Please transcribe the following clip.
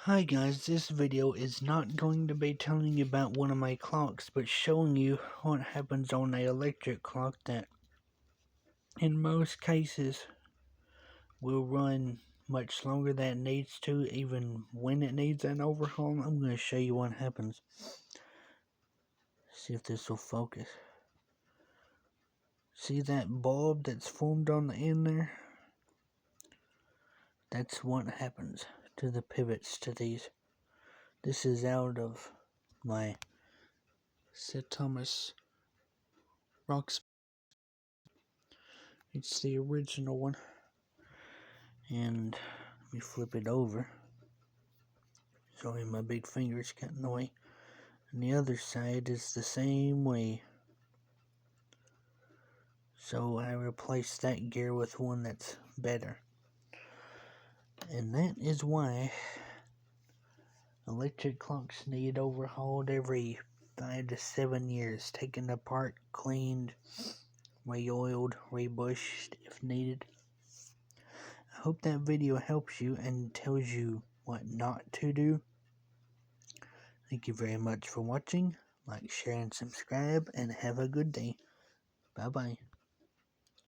Hi guys, this video is not going to be telling you about one of my clocks, but showing you what happens on an electric clock that in most cases will run much longer than it needs to, even when it needs an overhaul. I'm going to show you what happens. See if this will focus. See that bulb that's formed on the end there? That's what happens to the pivots to these. This is out of my St. Thomas rocks. It's the original one. And let me flip it over. Sorry, my big finger's got in the way. And the other side is the same way. So I replaced that gear with one that's better. And that is why electric clocks need overhauled every 5 to 7 years. Taken apart, cleaned, re-oiled, rebushed if needed. I hope that video helps you and tells you what not to do. Thank you very much for watching. Like, share, and subscribe, and have a good day. Bye-bye.